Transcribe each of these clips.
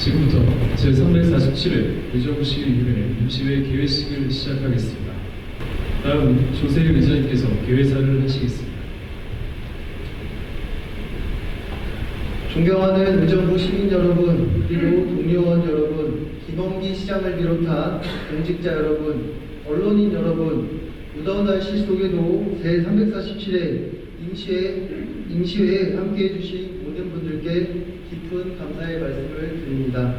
지금부터 제347회 의정부시의회 임시회 개회식을 시작하겠습니다. 다음 조세일 의장님께서 개회사를 하시겠습니다. 존경하는 의정부 시민 여러분, 그리고 동료원 여러분, 김원기 시장을 비롯한 공직자 여러분, 언론인 여러분, 무더운 날씨 속에도 제347회 임시회에 함께해 주신 모든 분들께 깊은 감사의 말씀을 드립니다.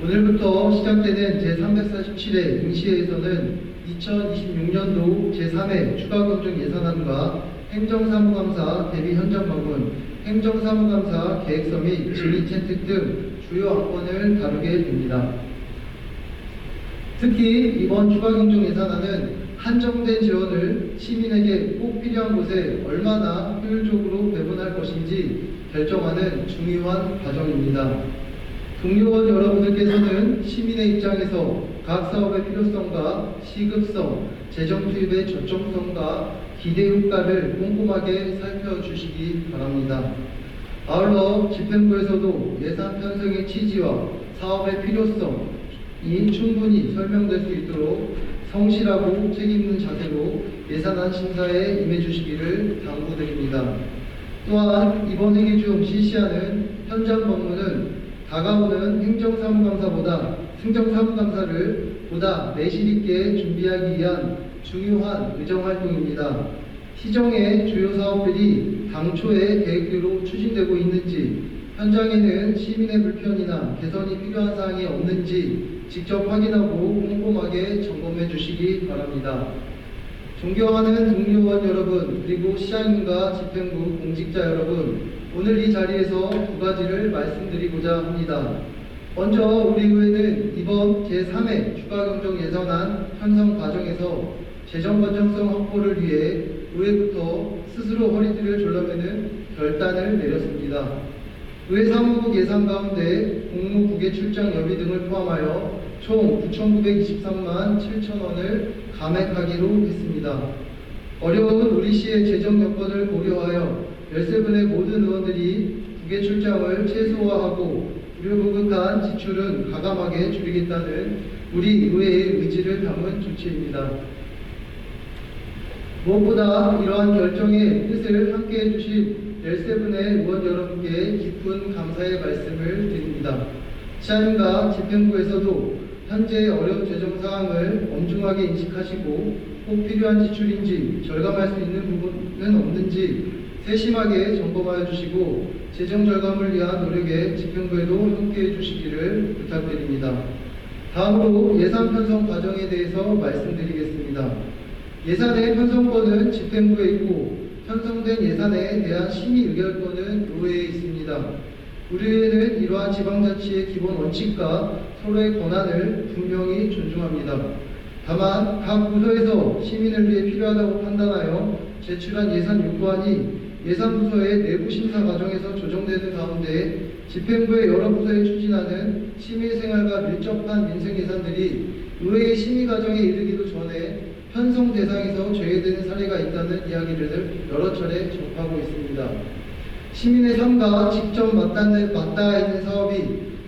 오늘부터 시작되는 제347회 임시회에서는 2026년도 제3회 추가경정 예산안과 행정사무감사 대비 현장 방문, 행정사무감사 계획서 및 질의 채택 등 주요 안건을 다루게 됩니다. 특히 이번 추가경정 예산안은 한정된 지원을 시민에게 꼭 필요한 곳에 얼마나 효율적으로 배분할 것인지 결정하는 중요한 과정입니다. 동료원 여러분들께서는 시민의 입장에서 각 사업의 필요성과 시급성, 재정 투입의 적정성과 기대 효과를 꼼꼼하게 살펴주시기 바랍니다. 아울러 집행부에서도 예산 편성의 취지와 사업의 필요성이 충분히 설명될 수 있도록 성실하고 책임있는 자세로 예산안 심사에 임해주시기를 당부드립니다. 또한 이번 회기 중 실시하는 현장 방문은 다가오는 행정사무감사를 보다 내실있게 준비하기 위한 중요한 의정활동입니다. 시정의 주요 사업들이 당초의 계획대로 추진되고 있는지, 현장에는 시민의 불편이나 개선이 필요한 사항이 없는지 직접 확인하고 꼼꼼하게 점검해 주시기 바랍니다. 존경하는 동료원 여러분, 그리고 시장님과 집행부 공직자 여러분, 오늘 이 자리에서 두 가지를 말씀드리고자 합니다. 먼저 우리 의회는 이번 제3회 추가경정 예산안 편성 과정에서 재정 건전성 확보를 위해 의회부터 스스로 허리띠를 졸라매는 결단을 내렸습니다. 의회 사무국 예산 가운데 공무 국외 출장 여비 등을 포함하여 총 9,923만 7천 원을 감액하기로 했습니다. 어려운 우리 시의 재정 여건을 고려하여 13분의 모든 의원들이 국외 출장을 최소화하고 불효부극한 지출은 가감하게 줄이겠다는 우리 의회의 의지를 담은 조치입니다. 무엇보다 이러한 결정의 뜻을 함께해 주신 13분의 의원 여러분께 깊은 감사의 말씀을 드립니다. 시장님과 집행부에서도 현재 어려운 재정 상황을 엄중하게 인식하시고 꼭 필요한 지출인지 절감할 수 있는 부분은 없는지 세심하게 점검하여 주시고 재정 절감을 위한 노력에 집행부에도 함께해 주시기를 부탁드립니다. 다음으로 예산 편성 과정에 대해서 말씀드리겠습니다. 예산의 편성권은 집행부에 있고 편성된 예산에 대한 심의 의결권은 의회에 있습니다. 우리 의회는 이러한 지방자치의 기본 원칙과 서로의 권한을 분명히 존중합니다. 다만 각 부서에서 시민을 위해 필요하다고 판단하여 제출한 예산 요구안이 예산부서의 내부 심사 과정에서 조정되는 가운데 집행부의 여러 부서에 추진하는 시민생활과 밀접한 민생 예산들이 의회의 심의 과정에 이르기도 전에 편성 대상에서 제외되는 사례가 있다는 이야기를 여러 차례 접하고 있습니다. 시민의 삶과 직접 맞닿아 있는 사업이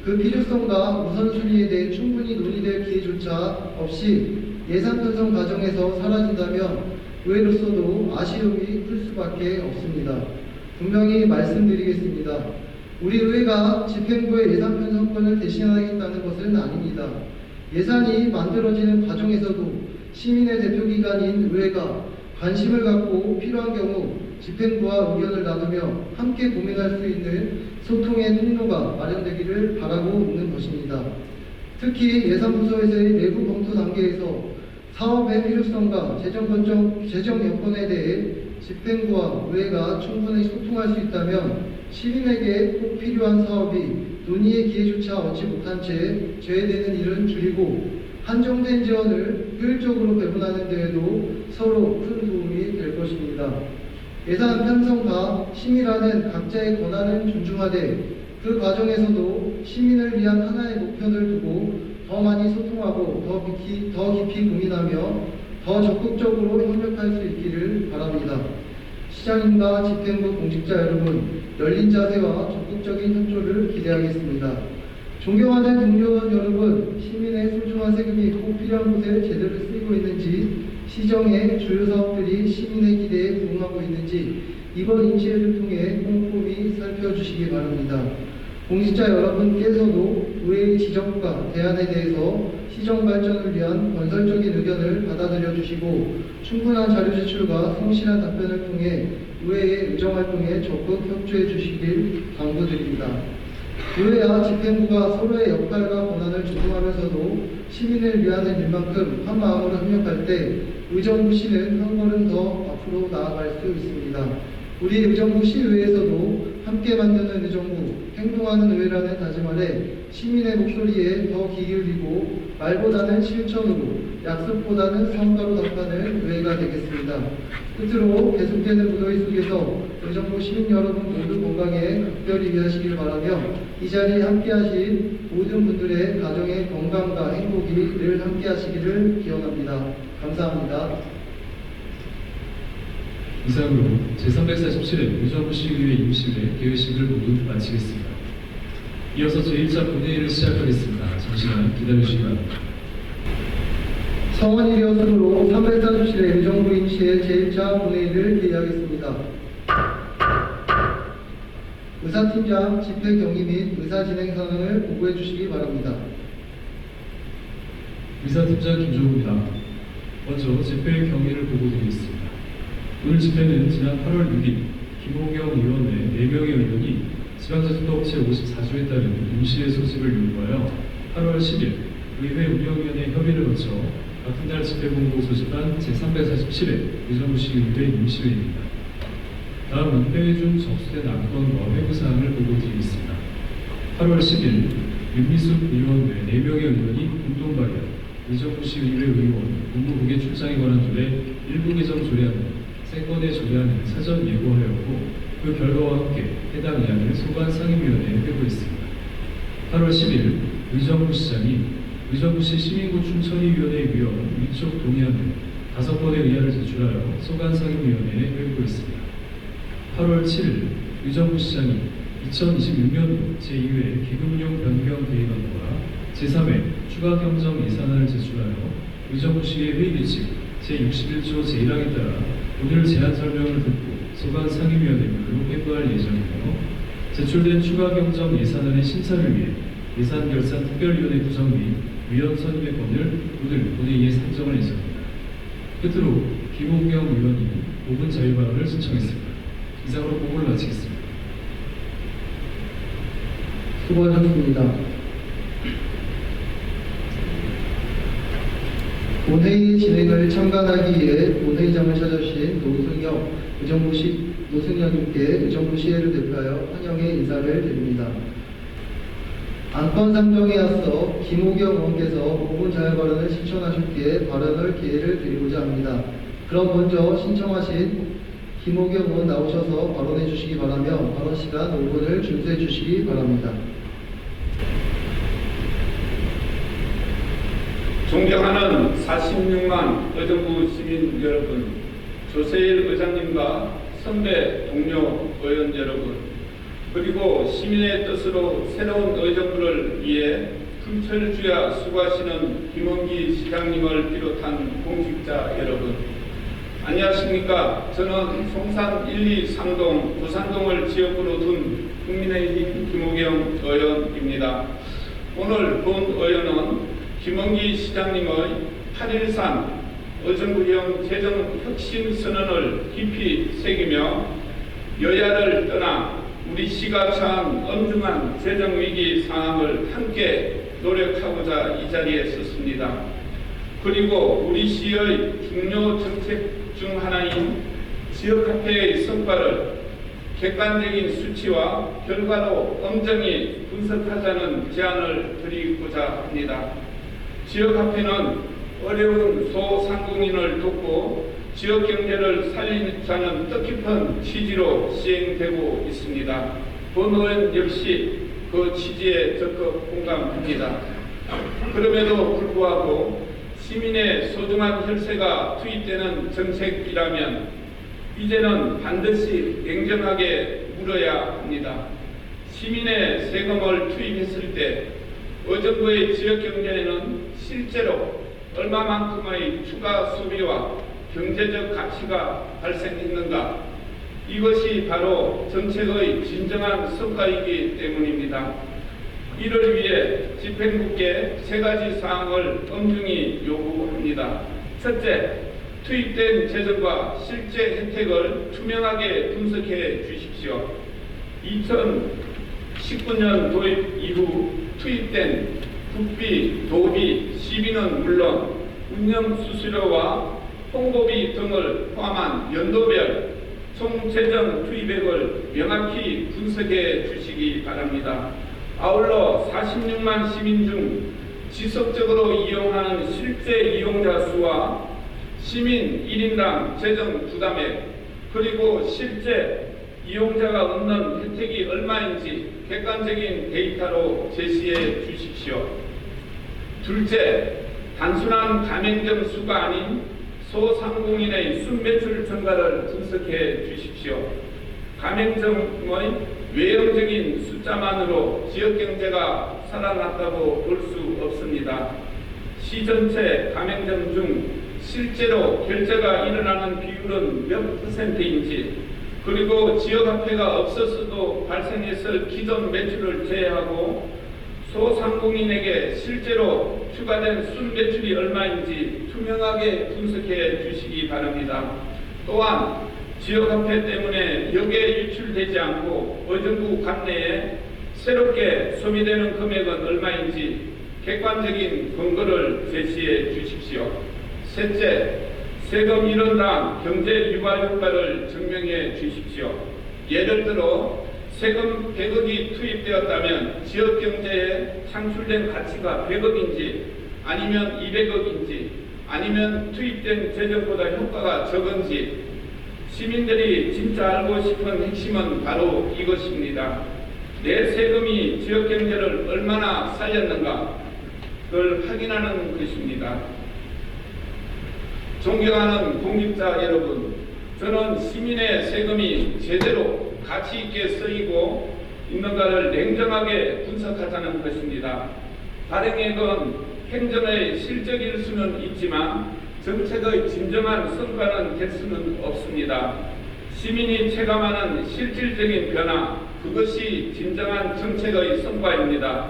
그 필요성과 우선순위에 대해 충분히 논의될 기회조차 없이 예산 편성 과정에서 사라진다면 의회로서도 아쉬움이 클 수밖에 없습니다. 분명히 말씀드리겠습니다. 우리 의회가 집행부의 예산 편성권을 대신하겠다는 것은 아닙니다. 예산이 만들어지는 과정에서도 시민의 대표기관인 의회가 관심을 갖고 필요한 경우 집행부와 의견을 나누며 함께 고민할 수 있는 소통의 통로가 마련되기를 바라고 있는 것입니다. 특히 예산부서에서의 내부 검토 단계에서 사업의 필요성과 재정 여건에 대해 집행부와 의회가 충분히 소통할 수 있다면 시민에게 꼭 필요한 사업이 논의의 기회조차 얻지 못한 채 제외되는 일은 줄이고 한정된 지원을 효율적으로 배분하는 데에도 서로 큰 도움이 될 것입니다. 예산 편성과 심의라는 각자의 권한을 존중하되 그 과정에서도 시민을 위한 하나의 목표를 두고 더 많이 소통하고 더 깊이 고민하며 더 적극적으로 협력할 수 있기를 바랍니다. 시장님과 집행부 공직자 여러분, 열린 자세와 적극적인 협조를 기대하겠습니다. 존경하는 동료원 여러분, 시민의 소중한 세금이 꼭 필요한 곳에 제대로 쓰이고 있는지, 시정의 주요 사업들이 시민의 기대에 부응하고 있는지 이번 인시회를 통해 꼼꼼히 살펴주시기 바랍니다. 공직자 여러분께서도 의회의 지적과 대안에 대해서 시정 발전을 위한 건설적인 의견을 받아들여 주시고 충분한 자료 제출과 성실한 답변을 통해 의회의 의정활동에 적극 협조해 주시길 당부드립니다. 의회와 집행부가 서로의 역할과 권한을 조정하면서도 시민을 위하는 일만큼 한 마음으로 협력할 때 의정부 시는 한 걸음 더 앞으로 나아갈 수 있습니다. 우리 의정부 시의회에서도 함께 만드는 의정부, 행동하는 의회라는 다짐 아래 시민의 목소리에 더 귀 기울이고 말보다는 실천으로, 약속보다는 성과로 답하는 의회가 되겠습니다. 끝으로 계속되는 무더위 속에서 의정부 시민 여러분 모두 건강에 각별히 위하시길 바라며 이 자리에 함께하신 모든 분들의 가정의 건강과 행복이 늘 함께하시기를 기원합니다. 감사합니다. 이상으로 제347회 의정부 시의회 임시회 개회식을 모두 마치겠습니다. 이어서 제1차 본회의를 시작하겠습니다. 잠시만 기다려주시기 바랍니다. 성원이 되었으므로 347회 의정부 임시회 제1차 본회의를 개의하겠습니다. 의사팀장 집회 경위 및 의사 진행 상황을 보고해 주시기 바랍니다. 의사팀장 김종우입니다. 먼저 집회 경위를 보고드리겠습니다. 오늘 집회는 지난 8월 6일 김홍영 의원 외 4명의 의원이 지방자치법제 54조에 따른 임시회 소집을 요구하여 8월 10일 의회 운영위원회 협의를 거쳐 같은 날 집회 본부 소집한 제347회 의정부 시의회 임시회입니다. 다음은 회의 중 접수된 안건과 회부사항을 보고드리겠습니다. 8월 10일 윤미숙 의원 외 4명의 의원이 공동 발의한 의정부 시의회 의원 국무국의 출장에 관한 조례 일부 개정 조례안을 3건의 조례안을 사전 예고하였고 그 결과와 함께 해당 의안을 소관 상임위원회에 회부했습니다. 8월 10일 의정부 시장이 의정부시 시민구 춘천위위원회 위원 위촉 동의안을 5건의 의안을 제출하여 소관 상임위원회에 회부했습니다. 8월 7일 의정부 시장이 2026년도 제2회 기금운용 변경 계획안과 제3회 추가 경정 예산안을 제출하여 의정부시의 회의 규칙 제61조 제1항에 따라 오늘 제안 설명을 듣고 소관 상임위원회별로 회부할 예정이며 제출된 추가 경정 예산안의 심사를 위해 예산결산특별위원회 구성 및 위원 선임의 건을 오늘 본회의에 상정할 예정입니다. 끝으로 김홍경 의원이 5분 자유발언을 신청했습니다. 이상으로 보고를 마치겠습니다. 수고하셨습니다. 본회의 진행을 참관하기 위해 본회의장을 찾아주신 노승혁님께 의정부 시의회를 대표하여 환영의 인사를 드립니다. 안건 상정에 앞서 김호경 의원께서 5분 자유발언을 신청하셨기에 발언을 기회를 드리고자 합니다. 그럼 먼저 신청하신 김호경 의원 나오셔서 발언해 주시기 바라며 발언 시간 5분을 준수해 주시기 바랍니다. 존경하는 46만 의정부 시민 여러분, 조세일 의장님과 선배 동료 의원 여러분, 그리고 시민의 뜻으로 새로운 의정부를 위해 품철주야 수고하시는 김원기 시장님을 비롯한 공직자 여러분, 안녕하십니까. 저는 송산 1, 2, 상동, 부산동을 지역구로 둔 국민의힘 김호경 의원입니다. 오늘 본 의원은 김원기 시장님의 8.13 의정부형 재정혁신선언을 깊이 새기며 여야를 떠나 우리 시가 처한 엄중한 재정위기 상황을 함께 노력하고자 이 자리에 섰습니다. 그리고 우리 시의 중요 정책 중 하나인 지역화폐의 성과를 객관적인 수치와 결과로 엄정히 분석하자는 제안을 드리고자 합니다. 지역화폐는 어려운 소상공인을 돕고 지역 경제를 살리자는 뜻깊은 취지로 시행되고 있습니다. 본 의원 역시 그 취지에 적극 공감합니다. 그럼에도 불구하고 시민의 소중한 혈세가 투입되는 정책이라면 이제는 반드시 냉정하게 물어야 합니다. 시민의 세금을 투입했을 때 의정부의 지역 경제에는 실제로 얼마만큼의 추가 소비와 경제적 가치가 발생했는가? 이것이 바로 정책의 진정한 성과이기 때문입니다. 이를 위해 집행부께 세 가지 사항을 엄중히 요구합니다. 첫째, 투입된 재정과 실제 혜택을 투명하게 분석해 주십시오. 2019년 도입 이후 투입된 국비, 도비, 시비는 물론 운영 수수료와 홍보비 등을 포함한 연도별 총 재정 투입액을 명확히 분석해 주시기 바랍니다. 아울러 46만 시민 중 지속적으로 이용하는 실제 이용자 수와 시민 1인당 재정 부담액, 그리고 실제 이용자가 얻는 혜택이 얼마인지 객관적인 데이터로 제시해 주십시오. 둘째, 단순한 가맹점 수가 아닌 소상공인의 순매출 증가를 분석해 주십시오. 가맹점의 외형적인 숫자만으로 지역경제가 살아났다고 볼 수 없습니다. 시 전체 가맹점 중 실제로 결제가 일어나는 비율은 몇 %인지, 그리고 지역화폐가 없었어도 발생했을 기존 매출을 제외하고 소상공인에게 실제로 추가된 순매출이 얼마인지 투명하게 분석해 주시기 바랍니다. 또한 지역화폐 때문에 역에 유출되지 않고 의정부 관내에 새롭게 소비되는 금액은 얼마인지 객관적인 근거를 제시해 주십시오. 셋째, 세금 1원당 경제 유발 효과를 증명해 주십시오. 예를 들어 세금 100억이 투입되었다면 지역 경제에 창출된 가치가 100억인지 아니면 200억인지 아니면 투입된 재정보다 효과가 적은지 시민들이 진짜 알고 싶은 핵심은 바로 이것입니다. 내 세금이 지역 경제를 얼마나 살렸는가 그걸 확인하는 것입니다. 존경하는 공직자 여러분, 저는 시민의 세금이 제대로 가치 있게 쓰이고 있는가를 냉정하게 분석하자는 것입니다. 발행액은 행정의 실적일 수는 있지만 정책의 진정한 성과는 될 수는 없습니다. 시민이 체감하는 실질적인 변화, 그것이 진정한 정책의 성과입니다.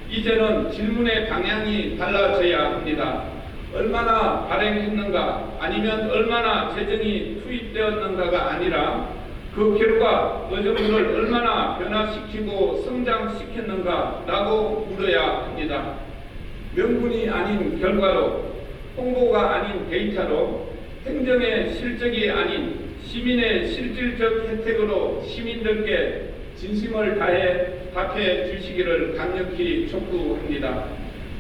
이제는 질문의 방향이 달라져야 합니다. 얼마나 발행했는가 아니면 얼마나 재정이 투입되었는가가 아니라 그 결과 의정부를 얼마나 변화시키고 성장시켰는가라고 물어야 합니다. 명분이 아닌 결과로, 홍보가 아닌 데이터로, 행정의 실적이 아닌 시민의 실질적 혜택으로 시민들께 진심을 다해 답해 주시기를 강력히 촉구합니다.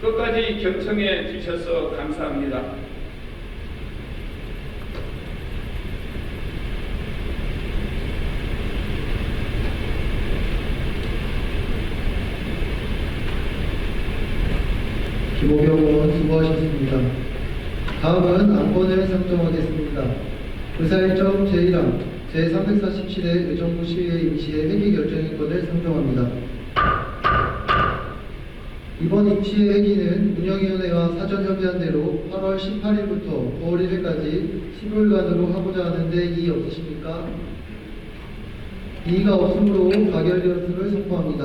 끝까지 경청해 주셔서 감사합니다. 김호경 의원 수고하셨습니다. 다음은 안건을 상정하겠습니다. 의사일정 제1항 제347회 의정부 시의회 임시회 회기 결정인권을 상정합니다. 이번 임시회 회기는 운영위원회와 사전 협의한 대로 8월 18일부터 9월 1일까지 15일간으로 하고자 하는데 이의 없으십니까? 이의가 없으므로 가결되었음을 선포합니다.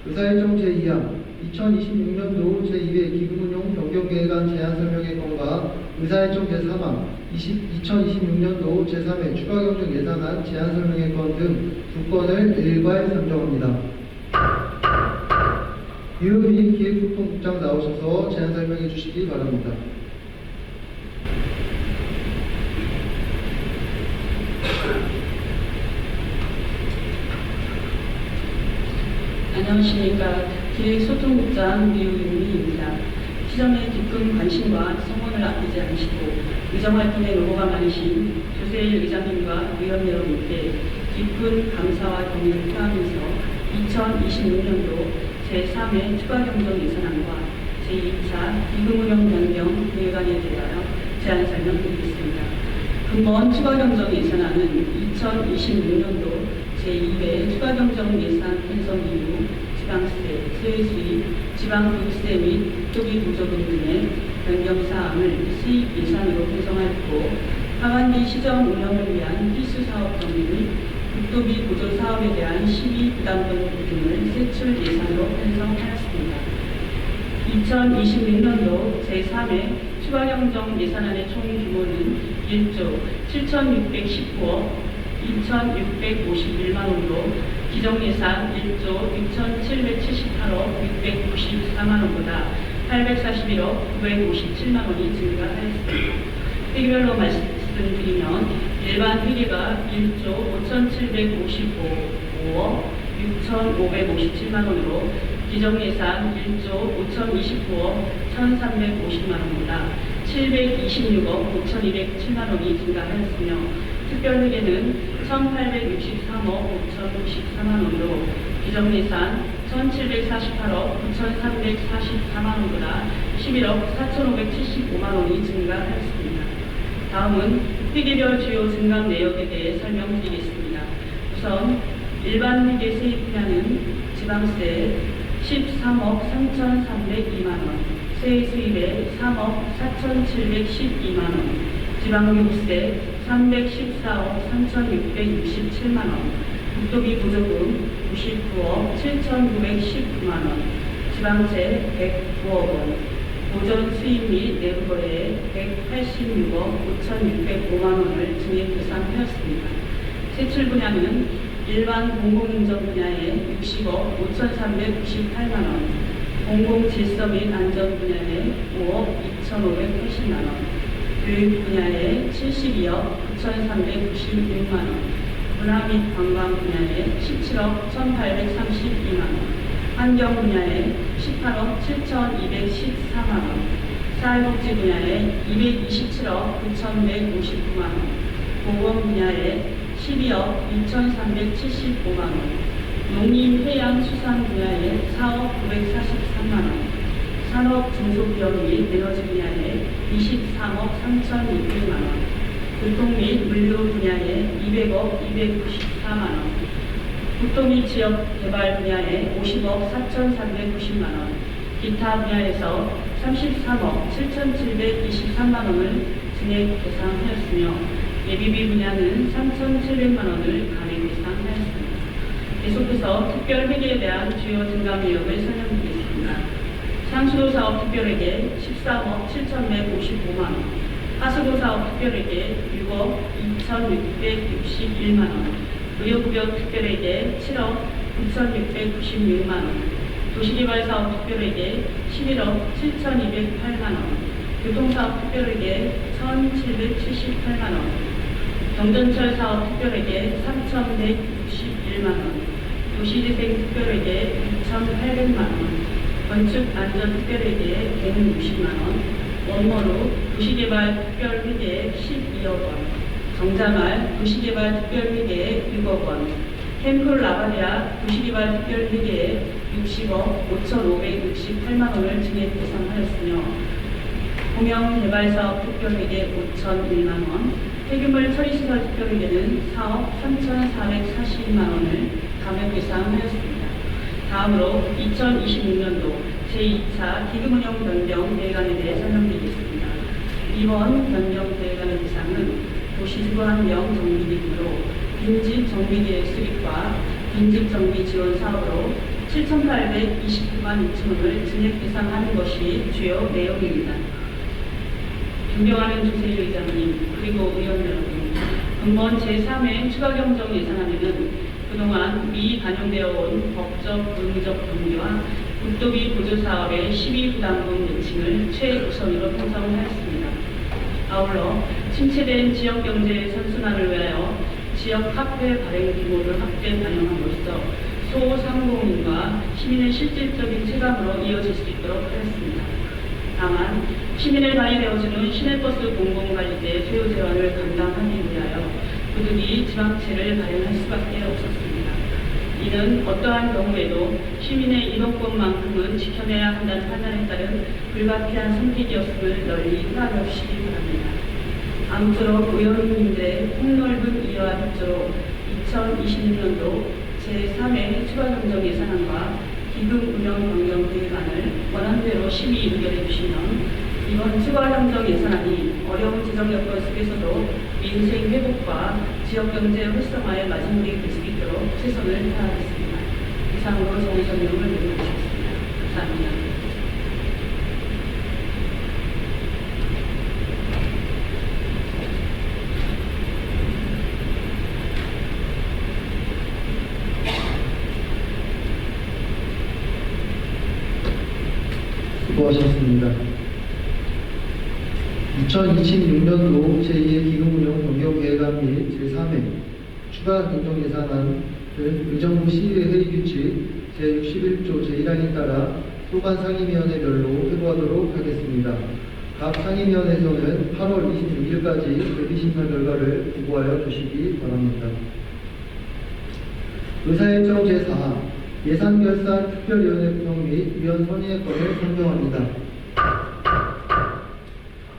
의사일정 제2항 2026년도 제2회 기금운용 변경계획안 제안설명회건과 의사일정 제3항 2026년도 제3회 추가경정 예산안 제안설명회건 등 두 건을 일괄 상정합니다. 유은미 기획소통국장 나오셔서 제안 설명해 주시기 바랍니다. 안녕하십니까. 기획소통국장 유은미입니다. 시정에 깊은 관심과 성원을 아끼지 않으시고 의정활동에 노고가 많으신 조세일 의장님과 의원 여러분께 깊은 감사와 경의를 표하면서 2026년도 제3회 추가경정 예산안과 제2차 기금운용 변경 계획안에 대하여 제안 설명드리겠습니다. 근본 추가경정 예산안은 2026년도 제2회 추가경정 예산 편성 이후 지방세, 세수입, 지방교육세 및 국토비 보조금 등의 변경사항을 수입 예산으로 편성하였고 하반기 시정 운영을 위한 필수 사업 정리 및 국토비 보조 사업에 대한 시비 부담금 등을 세출 예산으로 편성하였습니다. 2026년도 제3회 추가경정 예산안의 총 규모는 1조 7,619억 2,651만 원으로 기정예산 1조 6,778억 694만 원보다 841억 957만 원이 증가하였습니다. 회계별로 말씀드리면 일반 회계가 1조 5,755억 6,557만 원으로 기정예산 1조 5,029억 1,350만 원보다 726억 5,207만 원이 증가하였으며 특별회계는 1,863억 5,094만 원으로 기정예산 1,748억 9,344만 원보다 11억 4,575만 원이 증가하였습니다. 다음은 회계별 주요 증감 내역에 대해 설명드리겠습니다. 우선 일반 회계 세입 분야는 지방세 13억 3,302만 원, 세수입에 3억 4,712만 원, 지방교육세 314억 3,667만 원, 국토비 보조금 99억 7,919만 원, 지방세 109억 원, 보전 수입 및 내부거래에 186억 5,605만 원을 증액 계산하였습니다. 세출 분야는 일반 공공운전 분야에 60억 5,398만 원, 공공질서 및 안전 분야에 5억 2,580만 원, 교육 분야에 72억 9,396만 원, 문화 및 관광 분야에 17억 1,832만 원, 환경 분야에 18억 7,214만 원, 사회복지 분야에 227억 9,159만 원, 보건 분야에 12억 2,375만 원, 농림 해양 수산 분야에 4억 943만 원, 산업 중소기업 및 에너지 분야에 23억 3,200만 원, 교통 및 물류 분야에 200억 294만 원, 국토 및 지역 개발 분야에 50억 4,390만 원, 기타 분야에서 33억 7,723만 원을 증액 계산하였으며 예비비 분야는 3,700만 원을 감액 계산하였습니다. 계속해서 특별회계에 대한 주요 증감 내역을 설명드리겠습니다. 상수도사업 특별회계 13억 7,155만 원, 하수도사업 특별회계 6억 2,661만 원, 의료급여 특별회계 7억 9,696만 원, 도시개발사업 특별회계 11억 7,208만 원, 교통사업 특별회계 1,778만 원, 경전철사업 특별회계 3,161만 원, 도시재생 특별회계 2,800만 원, 건축안전특별회계 160만 원, 원머루 도시개발 특별회계 12억 원, 정자말 도시개발 특별회계 6억 원, 템플 라바디아 도시개발 특별회계 60억 5,568만 원을 증액 계산하였으며 공영개발사업 특별회계 5,001만 원, 폐기물 처리시설 특별회계는 4억 3,442만 원을 감액 계산하였습니다. 다음으로 2026년도 제2차 기금운용 변경 대안에 대해 설명드리겠습니다. 이번 변경 대안의 대상은 도시주거환경 정비기금으로 빈집 정비계획 수립과 빈집 정비 지원 사업으로 7,829만 6천 원을 증액 계산하는 것이 주요 내용입니다. 존경하는 조세일 의장님 그리고 의원 여러분, 금번 제3회 추가경정 예산안에는 그동안 미리 반영되어 온 법적, 의무적 경비와 국토비 보조사업의 시비부담금 매칭을 최우선으로 편성하였습니다. 아울러 침체된 지역경제의 선순환을 위하여 지역화폐 발행 규모를 확대 반영함으로써 소상공인과 시민의 실질적인 체감으로 이어질 수 있도록 하였습니다. 다만 시민에 발휘되어지는 시내버스 공공관리대 수요 제한을 감당하기 위하여 부득이 지방채를 발행할 수밖에 없었습니다. 이는 어떠한 경우에도 시민의 이동권만큼은 지켜내야 한다는 판단에 따른 불가피한 선택이었음을 널리 생각하시기 바랍니다. 아무쪼록 의원님들의 폭넓은 이해와 협조로 2026년도 제3회 추가경정 예산안과 기금 운영 변경 계획안을 원안대로 심의 의결해 주시면 이번 추가경정 예산안이 어려운 재정 여건 속에서도 민생 회복과 지역경제 활성화의 마지노력이 될 수 있도록 최선을 다하겠습니다. 이상으로 정 설명을 마치겠습니다. 감사합니다. 수고하셨습니다. 2026년도 제2회 기금운용 변경계획안 및 제3회 추가 경정예산안은 의정부 시의회 회의규칙 제61조 제1항에 따라 소관 상임위원회별로 회부하도록 하겠습니다. 각 상임위원회에서는 8월 26일까지 대비심사 결과를 보고하여 주시기 바랍니다. 의사일정 제4 예산결산 특별위원회 구성 및 위원 선임의 건을 선정합니다.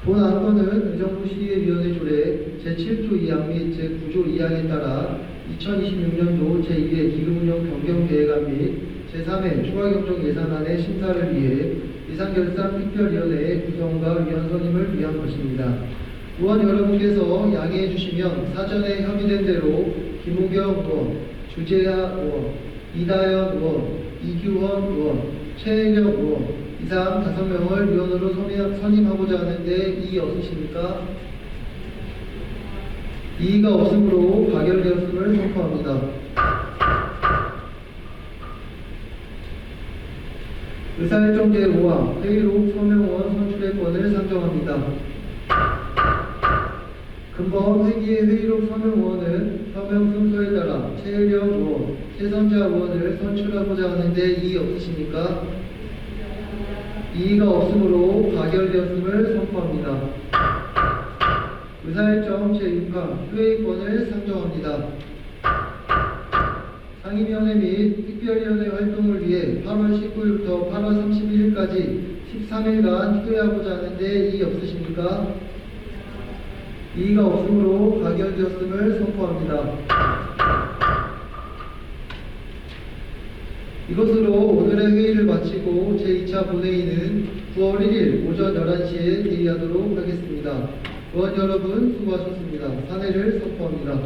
본 안건은 의정부 시의회위원회 조례 제7조 2항 및 제9조 2항에 따라 2026년도 제2회 기금운용 변경계획안 및 제3회 추가경정 예산안의 심사를 위해 예산결산 특별위원회의 구성과 위원 선임을 위한 것입니다. 의원 여러분께서 양해해 주시면 사전에 협의된 대로 김우경 의원, 주재하 의원, 이다연 의원, 이규원 의원, 최혜경 의원 이상 5명을 위원으로 선임하고자 하는데 이의 없으십니까? 이의가 없으므로 가결되었음을 선포합니다. 의사일정 제5항 회의록 서명원 선출의 건을 상정합니다. 금번 회기의 회의록 서명원은 서명 순서에 따라 최혜령 의원, 최선자 의원을 선출하고자 하는데 이의 없으십니까? 이의가 없으므로 가결되었음을 선포합니다. 의사일정 제6항 회의권을 상정합니다. 상임위원회 및 특별위원회 활동을 위해 8월 19일부터 8월 31일까지 13일간 휴회하고자 하는데 이의 없으십니까? 이의가 없으므로 가결되었음을 선포합니다. 이것으로 오늘의 회의를 마치고 제2차 본회의는 9월 1일 오전 11시에 대의하도록 하겠습니다. 의원 여러분 수고하셨습니다. 사내를 선포합니다.